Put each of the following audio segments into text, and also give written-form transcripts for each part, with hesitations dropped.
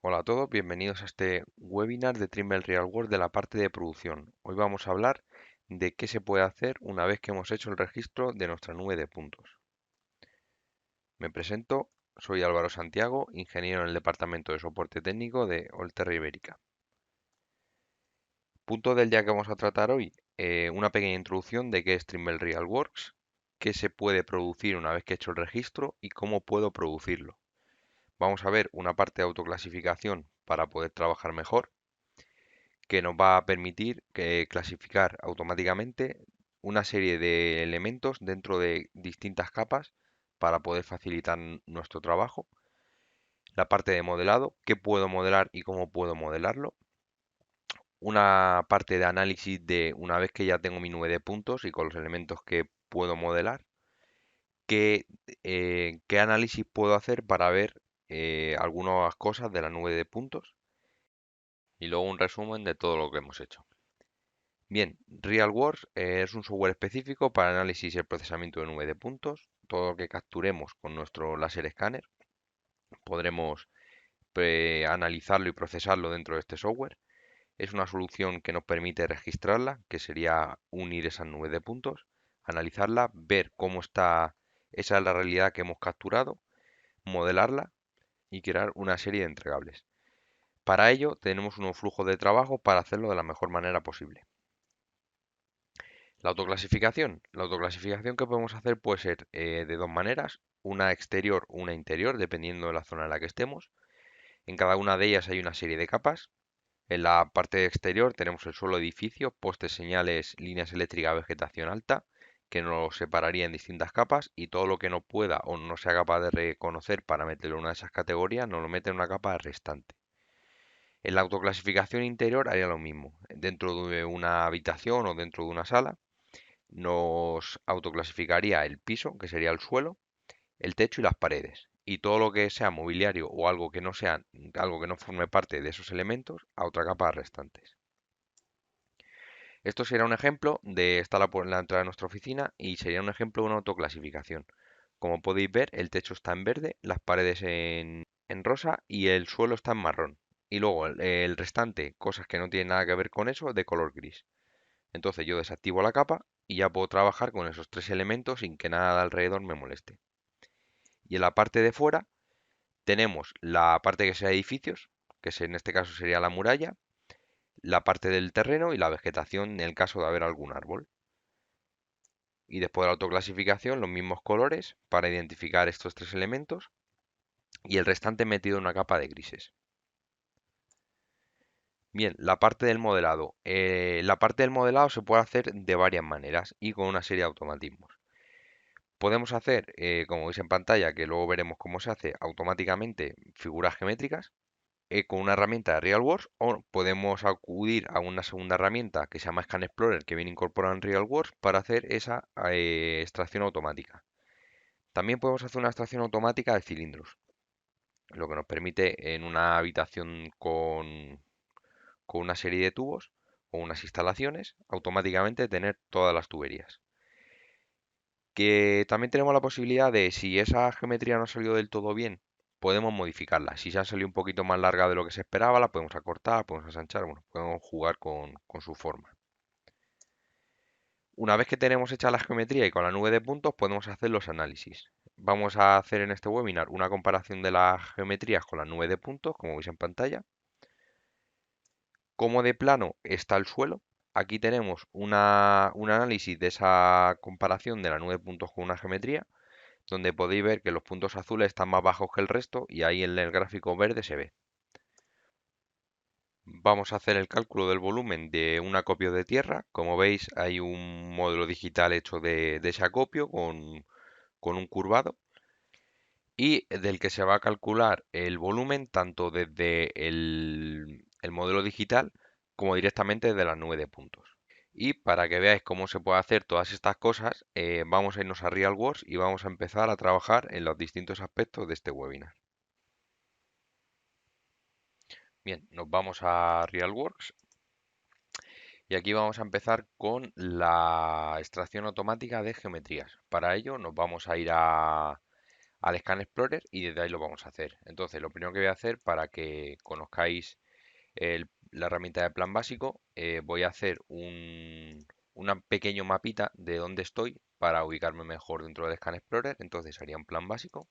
Hola a todos, bienvenidos a este webinar de Trimble Real World de la parte de producción. Hoy vamos a hablar de qué se puede hacer una vez que hemos hecho el registro de nuestra nube de puntos. Me presento, soy Álvaro Santiago, ingeniero en el departamento de soporte técnico de Olterra Ibérica. Punto del día que vamos a tratar hoy, una pequeña introducción de qué es Trimble Real Works, qué se puede producir una vez que he hecho el registro y cómo puedo producirlo. Vamos a ver una parte de autoclasificación para poder trabajar mejor, que nos va a permitir clasificar automáticamente una serie de elementos dentro de distintas capas para poder facilitar nuestro trabajo. La parte de modelado, qué puedo modelar y cómo puedo modelarlo. Una parte de análisis de una vez que ya tengo mi nube de puntos y con los elementos que puedo modelar, qué análisis puedo hacer para ver algunas cosas de la nube de puntos y luego un resumen de todo lo que hemos hecho. Bien, RealWorks es un software específico para análisis y el procesamiento de nube de puntos. Todo lo que capturemos con nuestro láser escáner podremos analizarlo y procesarlo dentro de este software. Es una solución que nos permite registrarla, que sería unir esas nubes de puntos, analizarla, ver cómo está, esa es la realidad que hemos capturado, modelarla y crear una serie de entregables. Para ello tenemos un flujo de trabajo para hacerlo de la mejor manera posible. La autoclasificación. La autoclasificación que podemos hacer puede ser de dos maneras, una exterior o una interior, dependiendo de la zona en la que estemos. En cada una de ellas hay una serie de capas. En la parte exterior tenemos el suelo edificio, postes, señales, líneas eléctricas, vegetación alta, que nos separaría en distintas capas y todo lo que no pueda o no sea capaz de reconocer para meterlo en una de esas categorías nos lo mete en una capa restante. En la autoclasificación interior haría lo mismo. Dentro de una habitación o dentro de una sala nos autoclasificaría el piso, que sería el suelo, el techo y las paredes. Y todo lo que sea mobiliario o algo que no sea, algo que no forme parte de esos elementos, a otra capa restantes. Esto sería un ejemplo de esta la entrada de nuestra oficina y sería un ejemplo de una autoclasificación. Como podéis ver, el techo está en verde, las paredes en rosa y el suelo está en marrón. Y luego el restante, cosas que no tienen nada que ver con eso, de color gris. Entonces yo desactivo la capa y ya puedo trabajar con esos tres elementos sin que nada de alrededor me moleste. Y en la parte de fuera tenemos la parte que sea edificios, en este caso sería la muralla, la parte del terreno y la vegetación en el caso de haber algún árbol. Y después de la autoclasificación, los mismos colores para identificar estos tres elementos y el restante metido en una capa de grises. Bien, la parte del modelado. La parte del modelado se puede hacer de varias maneras y con una serie de automatismos. Podemos hacer, como veis en pantalla, que luego veremos cómo se hace automáticamente figuras geométricas con una herramienta de RealWorks o podemos acudir a una segunda herramienta que se llama Scan Explorer que viene incorporada en RealWorks para hacer esa extracción automática. También podemos hacer una extracción automática de cilindros, lo que nos permite en una habitación con una serie de tubos o unas instalaciones automáticamente tener todas las tuberías. Que también tenemos la posibilidad de, si esa geometría no ha salido del todo bien, podemos modificarla. Si se ha salido un poquito más larga de lo que se esperaba, la podemos acortar, podemos ensanchar, bueno, podemos jugar con su forma. Una vez que tenemos hecha la geometría y con la nube de puntos, podemos hacer los análisis. Vamos a hacer en este webinar una comparación de las geometrías con la nube de puntos, como veis en pantalla. Cómo de plano está el suelo. Aquí tenemos un análisis de esa comparación de la nube de puntos con una geometría, donde podéis ver que los puntos azules están más bajos que el resto y ahí en el gráfico verde se ve. Vamos a hacer el cálculo del volumen de un acopio de tierra. Como veis, hay un modelo digital hecho de ese acopio con un curvado y del que se va a calcular el volumen tanto desde el modelo digital como directamente de la nube de puntos. Y para que veáis cómo se puede hacer todas estas cosas, vamos a irnos a RealWorks y vamos a empezar a trabajar en los distintos aspectos de este webinar. Bien, nos vamos a RealWorks y aquí vamos a empezar con la extracción automática de geometrías. Para ello nos vamos a ir a al Scan Explorer y desde ahí lo vamos a hacer. Entonces, lo primero que voy a hacer para que conozcáis la herramienta de plan básico, voy a hacer una pequeño mapita de dónde estoy para ubicarme mejor dentro del Scan Explorer. Entonces haría un plan básico.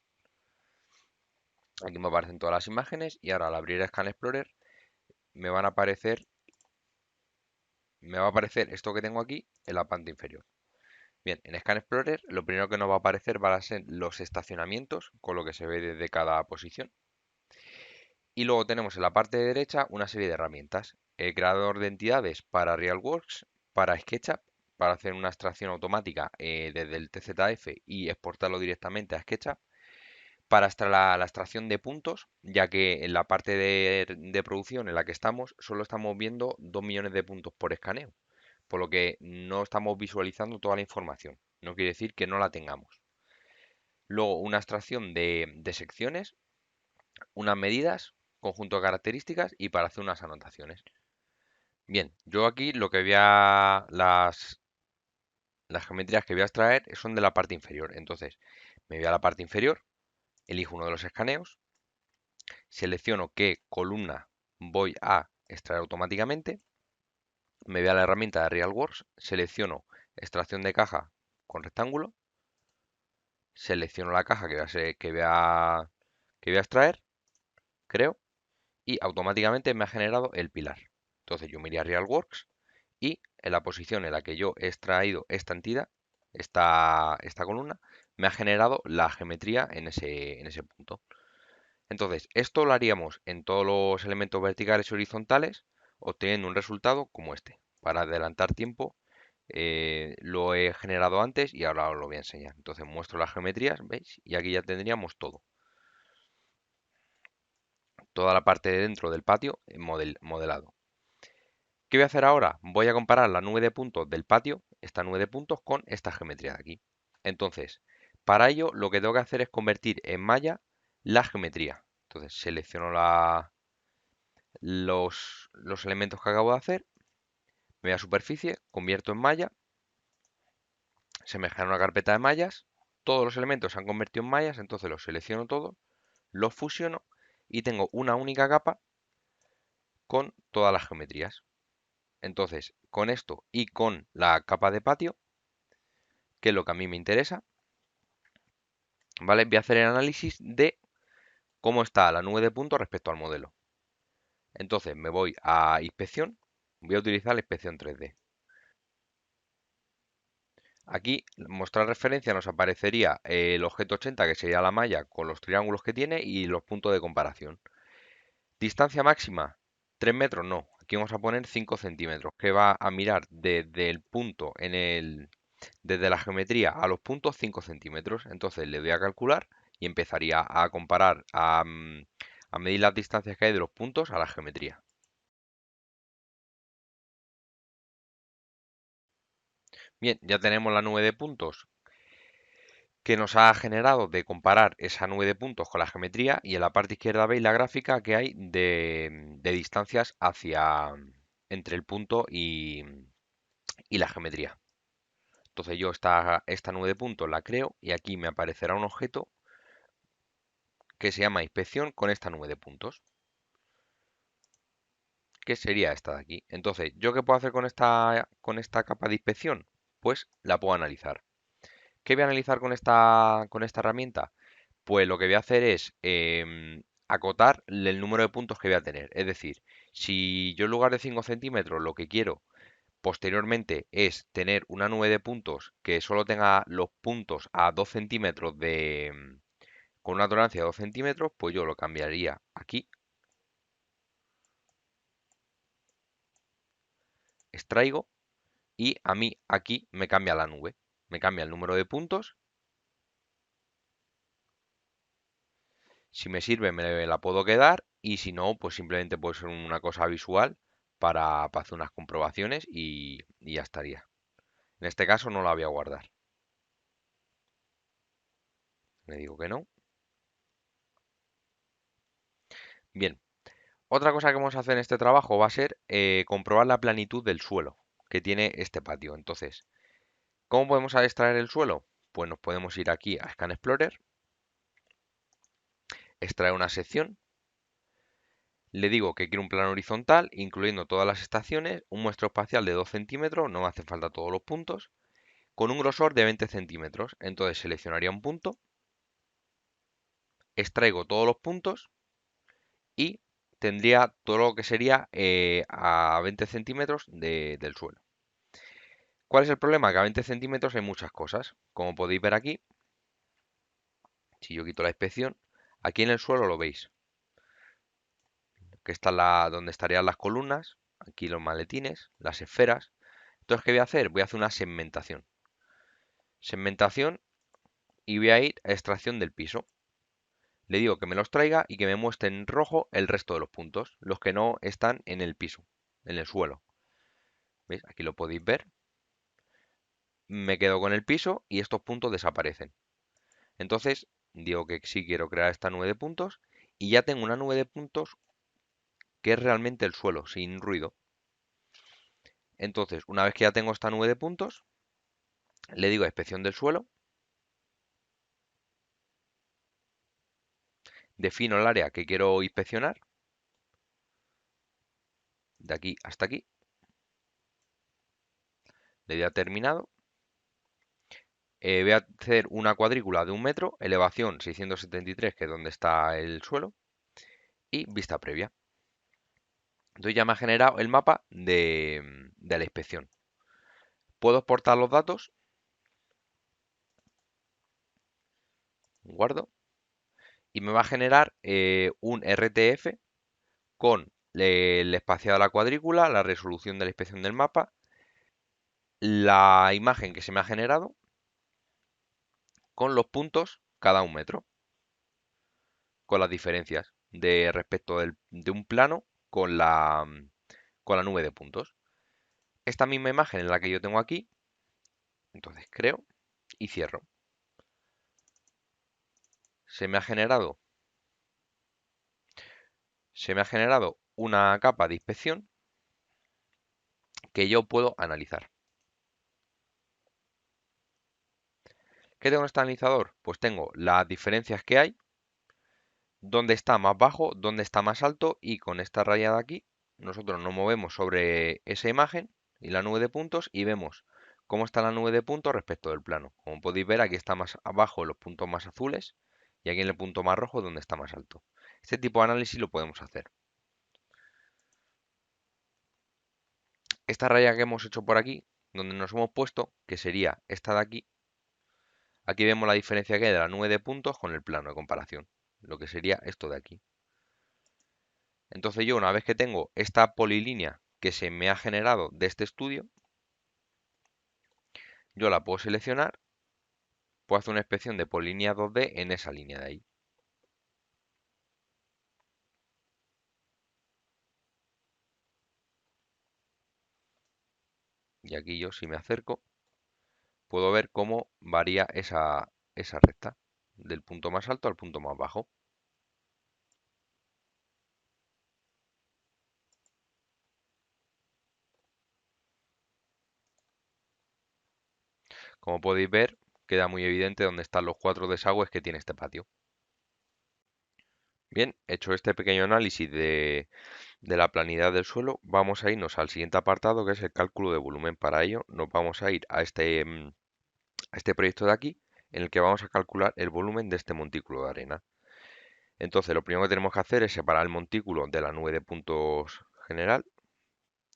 Aquí me aparecen todas las imágenes y ahora al abrir Scan Explorer me van a aparecer, me va a aparecer esto que tengo aquí en la parte inferior. Bien, en Scan Explorer lo primero que nos va a aparecer van a ser los estacionamientos, con lo que se ve desde cada posición. Y luego tenemos en la parte derecha una serie de herramientas. El creador de entidades para RealWorks, para SketchUp, para hacer una extracción automática desde el TZF y exportarlo directamente a SketchUp. Para la extracción de puntos, ya que en la parte de producción en la que estamos, solo estamos viendo 2 millones de puntos por escaneo, por lo que no estamos visualizando toda la información. No quiere decir que no la tengamos. Luego, una extracción de secciones, unas medidas, conjunto de características y para hacer unas anotaciones. Bien, yo aquí lo que voy a... Las geometrías que voy a extraer son de la parte inferior. Entonces, me voy a la parte inferior, elijo uno de los escaneos, selecciono qué columna voy a extraer automáticamente, me voy a la herramienta de RealWorks, selecciono extracción de caja con rectángulo, selecciono la caja que voy a extraer, creo, y automáticamente me ha generado el pilar. Entonces yo me iría a RealWorks y en la posición en la que yo he extraído esta entidad, esta columna, me ha generado la geometría en ese punto. Entonces, esto lo haríamos en todos los elementos verticales y horizontales, obteniendo un resultado como este. Para adelantar tiempo, lo he generado antes y ahora os lo voy a enseñar. Entonces, muestro las geometrías, ¿veis? Y aquí ya tendríamos todo. Toda la parte de dentro del patio modelado. ¿Qué voy a hacer ahora? Voy a comparar la nube de puntos del patio, esta nube de puntos, con esta geometría de aquí. Entonces, para ello lo que tengo que hacer es convertir en malla la geometría. Entonces, selecciono los elementos que acabo de hacer, me voy a superficie, convierto en malla, se me genera una carpeta de mallas, todos los elementos se han convertido en mallas, entonces los selecciono todos, los fusiono y tengo una única capa con todas las geometrías. Entonces, con esto y con la capa de patio, que es lo que a mí me interesa, ¿vale? Voy a hacer el análisis de cómo está la nube de puntos respecto al modelo. Entonces me voy a inspección, voy a utilizar la inspección 3D. Aquí, mostrar referencia, nos aparecería el objeto 80, que sería la malla, con los triángulos que tiene y los puntos de comparación. Distancia máxima, 3 metros, no. Aquí vamos a poner 5 centímetros, que va a mirar desde el punto desde la geometría a los puntos 5 centímetros. Entonces le doy a calcular y empezaría a comparar, a medir las distancias que hay de los puntos a la geometría. Bien, ya tenemos la nube de puntos que nos ha generado de comparar esa nube de puntos con la geometría y en la parte izquierda veis la gráfica que hay de distancias entre el punto y la geometría. Entonces yo esta nube de puntos la creo y aquí me aparecerá un objeto que se llama inspección con esta nube de puntos, que sería esta de aquí. Entonces, ¿yo qué puedo hacer con esta capa de inspección? Pues la puedo analizar. ¿Qué voy a analizar con esta herramienta? Pues lo que voy a hacer es acotar el número de puntos que voy a tener. Es decir, si yo en lugar de 5 centímetros lo que quiero posteriormente es tener una nube de puntos que solo tenga los puntos a 2 centímetros con una tolerancia de 2 centímetros, pues yo lo cambiaría aquí, extraigo y a mí aquí me cambia la nube. Me cambia el número de puntos. Si me sirve, me la puedo quedar y si no, pues simplemente puede ser una cosa visual para hacer unas comprobaciones y ya estaría. En este caso no la voy a guardar. Le digo que no. Bien, otra cosa que vamos a hacer en este trabajo va a ser comprobar la planitud del suelo que tiene este patio. Entonces, ¿cómo podemos extraer el suelo? Pues nos podemos ir aquí a Scan Explorer, extraer una sección. Le digo que quiero un plano horizontal, incluyendo todas las estaciones, un muestreo espacial de 2 centímetros, no me hace falta todos los puntos, con un grosor de 20 centímetros. Entonces seleccionaría un punto, extraigo todos los puntos y tendría todo lo que sería a 20 centímetros del suelo. ¿Cuál es el problema? Que a 20 centímetros hay muchas cosas. Como podéis ver aquí, si yo quito la inspección, aquí en el suelo lo veis, que está donde estarían las columnas, aquí los maletines, las esferas. Entonces, ¿qué voy a hacer? Voy a hacer una segmentación. Segmentación y voy a ir a extracción del piso. Le digo que me los traiga y que me muestre en rojo el resto de los puntos, los que no están en el piso, en el suelo. ¿Veis? Aquí lo podéis ver. Me quedo con el piso y estos puntos desaparecen. Entonces, digo que sí quiero crear esta nube de puntos y ya tengo una nube de puntos que es realmente el suelo, sin ruido. Entonces, una vez que ya tengo esta nube de puntos, le digo a inspección del suelo, defino el área que quiero inspeccionar, de aquí hasta aquí, le doy a terminado. Voy a hacer una cuadrícula de 1 metro, elevación 673, que es donde está el suelo, y vista previa. Entonces ya me ha generado el mapa de la inspección. Puedo exportar los datos, guardo, y me va a generar un RTF con el espaciado de la cuadrícula, la resolución de la inspección del mapa, la imagen que se me ha generado, con los puntos cada 1 metro, con las diferencias de respecto de un plano con la nube de puntos. Esta misma imagen en la que yo tengo aquí, entonces creo y cierro. Se me ha generado, se me ha generado una capa de inspección que yo puedo analizar. ¿Qué tengo en este analizador? Pues tengo las diferencias que hay, dónde está más bajo, dónde está más alto, y con esta raya de aquí nosotros nos movemos sobre esa imagen y la nube de puntos y vemos cómo está la nube de puntos respecto del plano. Como podéis ver, aquí está más abajo los puntos más azules y aquí en el punto más rojo donde está más alto. Este tipo de análisis lo podemos hacer. Esta raya que hemos hecho por aquí, donde nos hemos puesto, que sería esta de aquí, aquí vemos la diferencia que hay de la nube de puntos con el plano de comparación, lo que sería esto de aquí. Entonces yo, una vez que tengo esta polilínea que se me ha generado de este estudio, yo la puedo seleccionar, puedo hacer una inspección de polilínea 2D en esa línea de ahí. Y aquí yo, si me acerco, puedo ver cómo varía esa recta, del punto más alto al punto más bajo. Como podéis ver, queda muy evidente dónde están los 4 desagües que tiene este patio. Bien, hecho este pequeño análisis de la planidad del suelo, vamos a irnos al siguiente apartado, que es el cálculo de volumen. Para ello nos vamos a ir a este proyecto de aquí, en el que vamos a calcular el volumen de este montículo de arena. Entonces, lo primero que tenemos que hacer es separar el montículo de la nube de puntos general,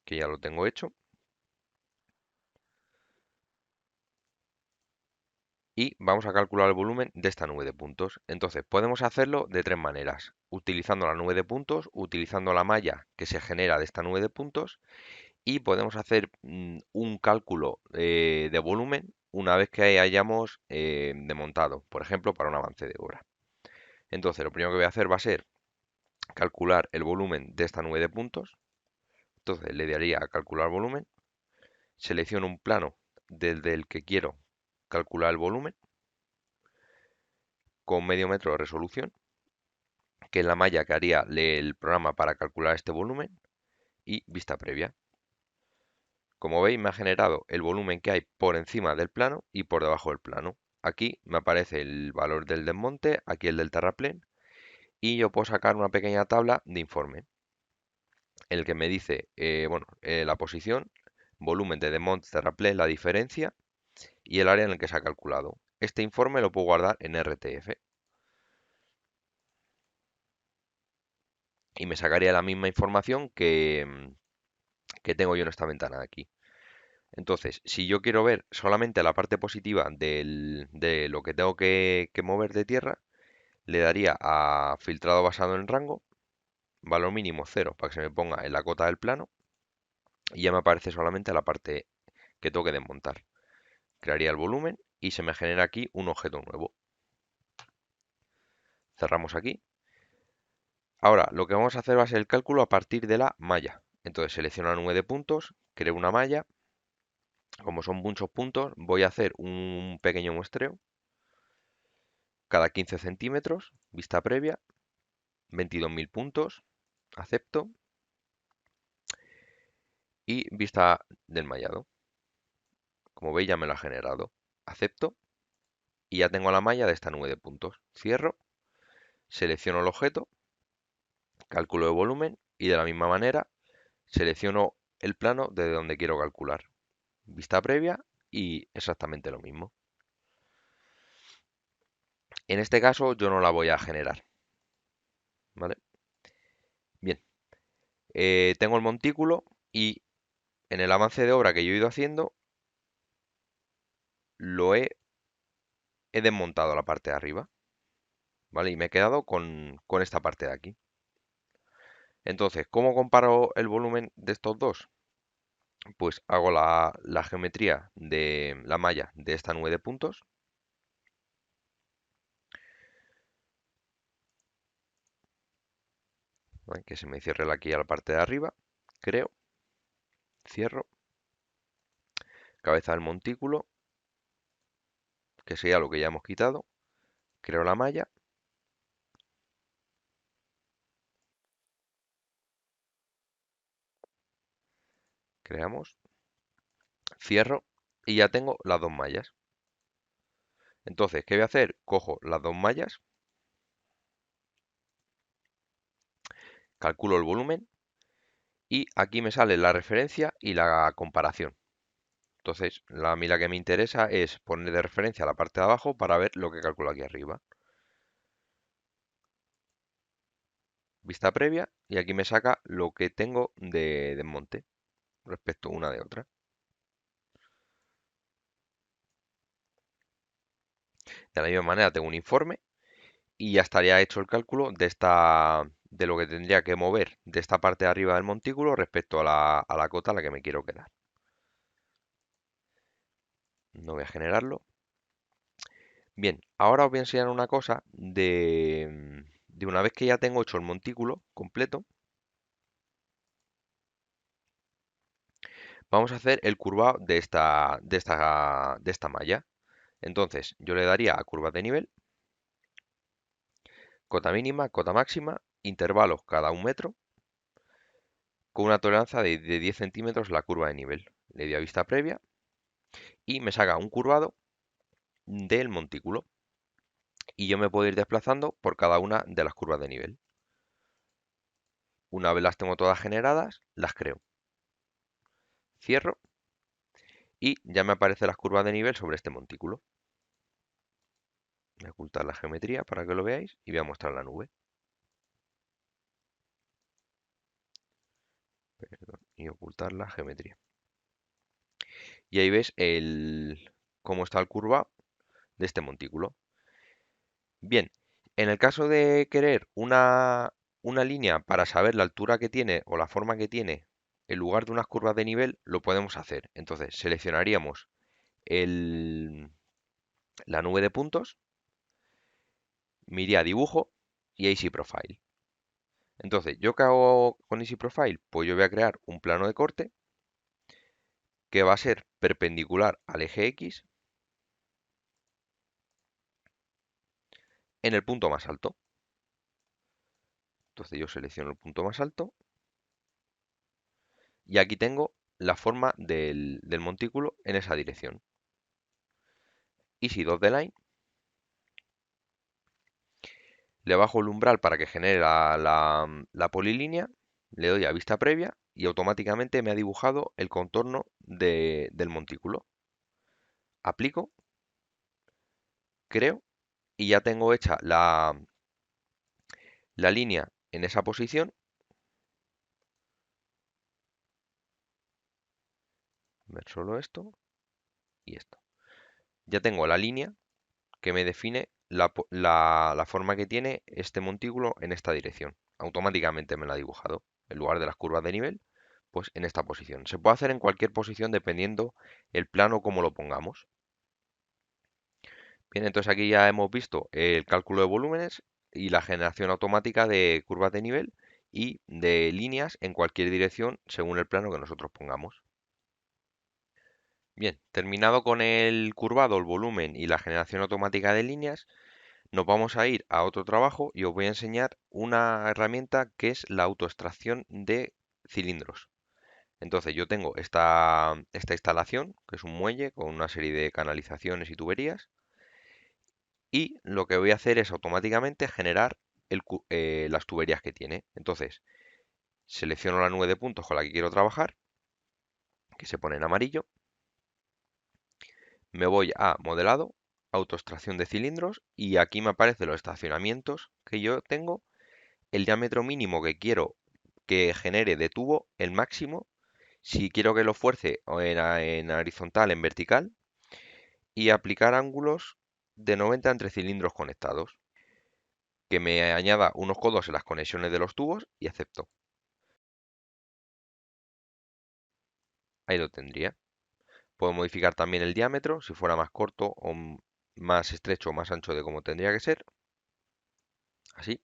que ya lo tengo hecho, y vamos a calcular el volumen de esta nube de puntos. Entonces, podemos hacerlo de 3 maneras: utilizando la nube de puntos, utilizando la malla que se genera de esta nube de puntos, y podemos hacer un cálculo de volumen una vez que hayamos desmontado, por ejemplo, para un avance de obra. Entonces, lo primero que voy a hacer va a ser calcular el volumen de esta nube de puntos. Entonces, le daría a calcular volumen, selecciono un plano desde el que quiero calcular el volumen con medio metro de resolución, que es la malla que haría el programa para calcular este volumen, y vista previa. Como veis, me ha generado el volumen que hay por encima del plano y por debajo del plano. Aquí me aparece el valor del desmonte, aquí el del terraplén, y yo puedo sacar una pequeña tabla de informe, en el que me dice, bueno, la posición, volumen de Desmont Terraplén, la diferencia y el área en el que se ha calculado. Este informe lo puedo guardar en RTF y me sacaría la misma información que tengo yo en esta ventana de aquí. Entonces, si yo quiero ver solamente la parte positiva de lo que tengo que mover de tierra, le daría a filtrado basado en rango, valor mínimo 0 para que se me ponga en la cota del plano y ya me aparece solamente la parte que tengo que desmontar. Crearía el volumen y se me genera aquí un objeto nuevo. Cerramos aquí. Ahora, lo que vamos a hacer va a ser el cálculo a partir de la malla. Entonces, selecciono la nube de puntos, creo una malla. Como son muchos puntos, voy a hacer un pequeño muestreo cada 15 centímetros, vista previa, 22.000 puntos, acepto y vista del mallado. Como veis ya me lo ha generado. Acepto y ya tengo la malla de esta nube de puntos. Cierro, selecciono el objeto, cálculo de volumen y de la misma manera selecciono el plano desde donde quiero calcular. Vista previa y exactamente lo mismo. En este caso yo no la voy a generar, ¿vale? Bien, tengo el montículo y en el avance de obra que yo he ido haciendo he desmontado la parte de arriba, ¿vale? Y me he quedado con esta parte de aquí. Entonces, ¿cómo comparo el volumen de estos dos? Pues hago la geometría de la malla de esta nube de puntos. ¿Vale? Que se me cierre aquí a la parte de arriba. Creo, cierro, cabeza del montículo, que sería lo que ya hemos quitado. Creo la malla. Creamos, cierro y ya tengo las dos mallas. Entonces, ¿qué voy a hacer? Cojo las dos mallas, calculo el volumen y aquí me sale la referencia y la comparación. Entonces, a mí la que me interesa es poner de referencia la parte de abajo para ver lo que calculo aquí arriba. Vista previa y aquí me saca lo que tengo de desmonte respecto una de otra. De la misma manera tengo un informe y ya estaría hecho el cálculo de lo que tendría que mover de esta parte de arriba del montículo respecto a la cota a la que me quiero quedar. No voy a generarlo. Bien, ahora os voy a enseñar una cosa de una vez que ya tengo hecho el montículo completo, vamos a hacer el curvado de esta malla. Entonces, yo le daría a curvas de nivel, cota mínima, cota máxima, intervalos cada 1 metro, con una tolerancia de 10 centímetros la curva de nivel. Le doy a vista previa y me saca un curvado del montículo. Y yo me puedo ir desplazando por cada una de las curvas de nivel. Una vez las tengo todas generadas, las creo. Cierro y ya me aparecen las curvas de nivel sobre este montículo. Voy a ocultar la geometría para que lo veáis y voy a mostrar la nube. Perdón, y ocultar la geometría. Y ahí ves cómo está el curvado de este montículo. Bien, en el caso de querer una línea para saber la altura que tiene o la forma que tiene en lugar de unas curvas de nivel, lo podemos hacer. Entonces, seleccionaríamos la nube de puntos, me iría a dibujo y Easy Profile. Entonces, ¿yo qué hago con Easy Profile? Pues yo voy a crear un plano de corte que va a ser perpendicular al eje X en el punto más alto. Entonces yo selecciono el punto más alto y aquí tengo la forma del montículo en esa dirección. Easy Dot the Line. Le bajo el umbral para que genere la polilínea, le doy a vista previa y automáticamente me ha dibujado el contorno del montículo. Aplico, creo y ya tengo hecha la línea en esa posición. Ver solo esto y esto. Ya tengo la línea que me define la forma que tiene este montículo en esta dirección. Automáticamente me la ha dibujado. En lugar de las curvas de nivel, pues en esta posición. Se puede hacer en cualquier posición dependiendo el plano como lo pongamos. Bien, entonces aquí ya hemos visto el cálculo de volúmenes y la generación automática de curvas de nivel y de líneas en cualquier dirección según el plano que nosotros pongamos. Bien, terminado con el curvado, el volumen y la generación automática de líneas, nos vamos a ir a otro trabajo y os voy a enseñar una herramienta que es la autoextracción de cilindros. Entonces yo tengo esta instalación, que es un muelle con una serie de canalizaciones y tuberías, y lo que voy a hacer es automáticamente generar las tuberías que tiene. Entonces selecciono la nube de puntos con la que quiero trabajar, que se pone en amarillo, me voy a modelado, autoextracción de cilindros, y aquí me aparecen los estacionamientos que yo tengo, el diámetro mínimo que quiero que genere de tubo, el máximo, si quiero que lo fuerce o en horizontal, en vertical, y aplicar ángulos de 90 entre cilindros conectados. Que me añada unos codos en las conexiones de los tubos y acepto. Ahí lo tendría. Puedo modificar también el diámetro, si fuera más corto o más estrecho o más ancho de como tendría que ser. Así.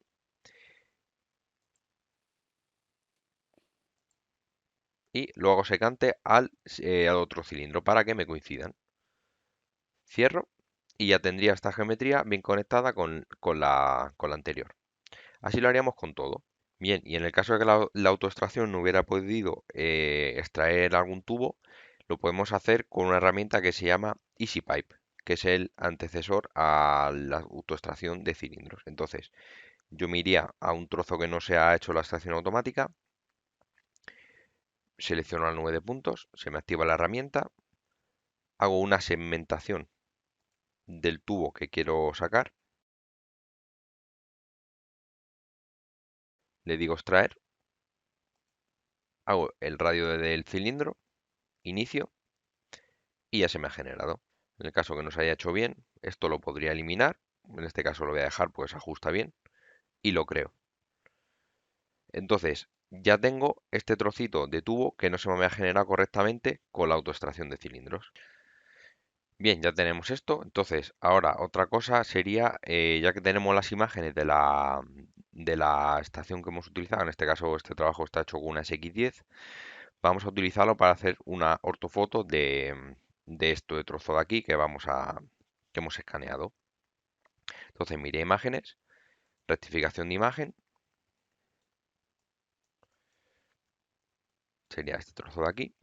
Y lo hago secante al otro cilindro para que me coincidan. Cierro y ya tendría esta geometría bien conectada con la anterior. Así lo haríamos con todo. Bien, y en el caso de que la autoextracción no hubiera podido extraer algún tubo, lo podemos hacer con una herramienta que se llama EasyPipe, que es el antecesor a la autoextracción de cilindros. Entonces, yo me iría a un trozo que no se ha hecho la extracción automática, selecciono la nube de puntos, se me activa la herramienta, hago una segmentación del tubo que quiero sacar, le digo extraer, hago el radio del cilindro, inicio y ya se me ha generado. En el caso que no se haya hecho bien, esto lo podría eliminar. En este caso lo voy a dejar, pues ajusta bien y lo creo. Entonces, ya tengo este trocito de tubo que no se me ha generado correctamente con la autoextracción de cilindros. Bien, ya tenemos esto. Entonces, ahora otra cosa sería, ya que tenemos las imágenes de la estación que hemos utilizado, en este caso este trabajo está hecho con una SX10, vamos a utilizarlo para hacer una ortofoto de esto de trozo de aquí que hemos escaneado. Entonces miré imágenes, rectificación de imagen, sería este trozo de aquí.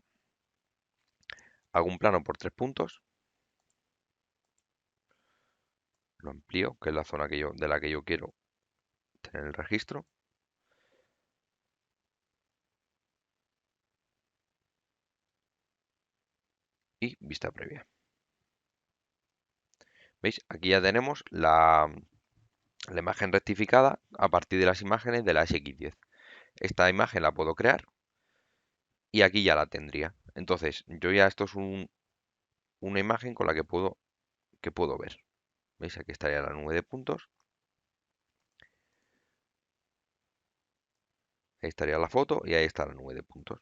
Hago un plano por 3 puntos, lo amplío, que es la zona de la que yo quiero tener el registro. Y vista previa. ¿Veis? Aquí ya tenemos la imagen rectificada a partir de las imágenes de la SX10. Esta imagen la puedo crear y aquí ya la tendría. Entonces, yo ya esto es una imagen con la que puedo ver. ¿Veis? Aquí estaría la nube de puntos. Ahí estaría la foto y ahí está la nube de puntos.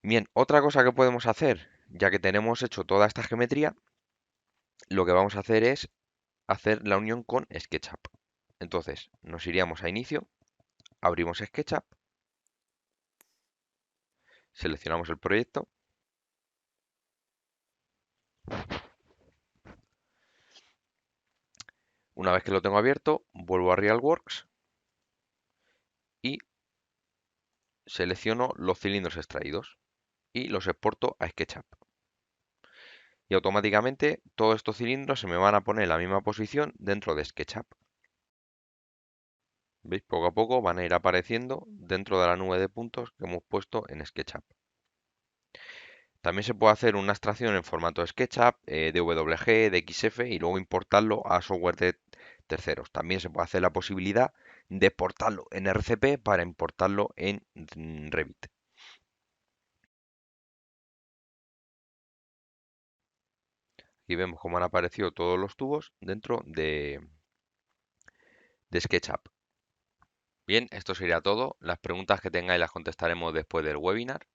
Bien, otra cosa que podemos hacer, ya que tenemos hecho toda esta geometría, lo que vamos a hacer es hacer la unión con SketchUp. Entonces, nos iríamos a inicio, abrimos SketchUp, seleccionamos el proyecto. Una vez que lo tengo abierto, vuelvo a RealWorks y selecciono los cilindros extraídos y los exporto a SketchUp. y automáticamente todos estos cilindros se me van a poner en la misma posición dentro de SketchUp. ¿Veis? Poco a poco van a ir apareciendo dentro de la nube de puntos que hemos puesto en SketchUp. También se puede hacer una extracción en formato SketchUp, DWG, DXF y luego importarlo a software de terceros. También se puede hacer la posibilidad de exportarlo en RCP para importarlo en Revit. Aquí vemos cómo han aparecido todos los tubos dentro de SketchUp. Bien, esto sería todo. Las preguntas que tengáis las contestaremos después del webinar.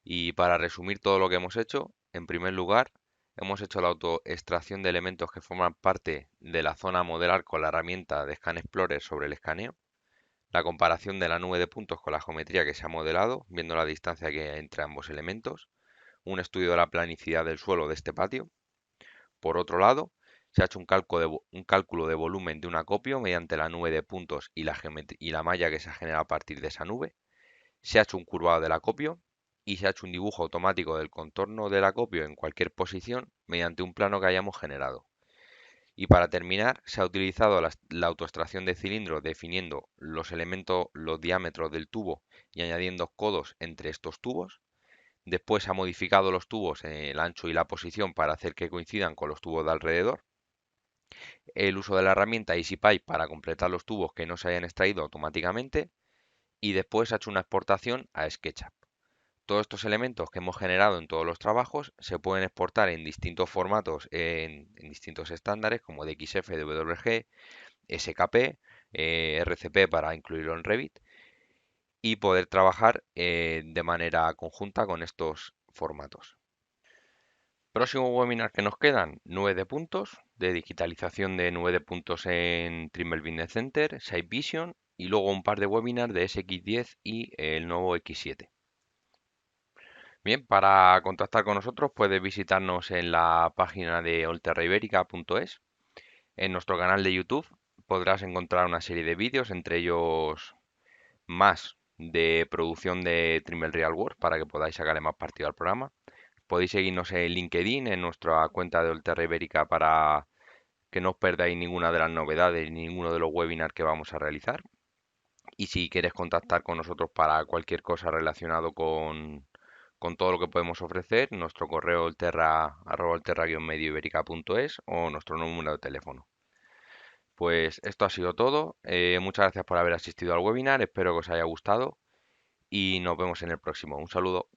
Y para resumir todo lo que hemos hecho, en primer lugar, hemos hecho la autoextracción de elementos que forman parte de la zona a modelar con la herramienta de Scan Explorer sobre el escaneo, la comparación de la nube de puntos con la geometría que se ha modelado, viendo la distancia que hay entre ambos elementos, un estudio de la planicidad del suelo de este patio. Por otro lado, se ha hecho un cálculo de volumen de un acopio mediante la nube de puntos y la malla que se genera a partir de esa nube. Se ha hecho un curvado del acopio y se ha hecho un dibujo automático del contorno del acopio en cualquier posición mediante un plano que hayamos generado. Y para terminar, se ha utilizado la autoextracción de cilindro definiendo los elementos, los diámetros del tubo y añadiendo codos entre estos tubos. Después se ha modificado los tubos, el ancho y la posición para hacer que coincidan con los tubos de alrededor. El uso de la herramienta EasyPipe para completar los tubos que no se hayan extraído automáticamente. Y después se ha hecho una exportación a SketchUp. Todos estos elementos que hemos generado en todos los trabajos se pueden exportar en distintos formatos, en distintos estándares como DXF, DWG, SKP, RCP para incluirlo en Revit y poder trabajar de manera conjunta con estos formatos. Próximo webinar que nos quedan, nube de puntos, de digitalización de nube de puntos en Trimble Business Center, Site Vision y luego un par de webinars de SX10 y el nuevo X7. Bien, para contactar con nosotros puedes visitarnos en la página de olterraiberica.es. En nuestro canal de YouTube podrás encontrar una serie de vídeos, entre ellos más de producción de Trimble Real World para que podáis sacarle más partido al programa. Podéis seguirnos en LinkedIn, en nuestra cuenta de Olterra Ibérica para que no os perdáis ninguna de las novedades ni ninguno de los webinars que vamos a realizar. Y si quieres contactar con nosotros para cualquier cosa relacionado con todo lo que podemos ofrecer, nuestro correo olterra-medio-ibérica.es o nuestro número de teléfono. Pues esto ha sido todo. Muchas gracias por haber asistido al webinar. Espero que os haya gustado y nos vemos en el próximo. Un saludo.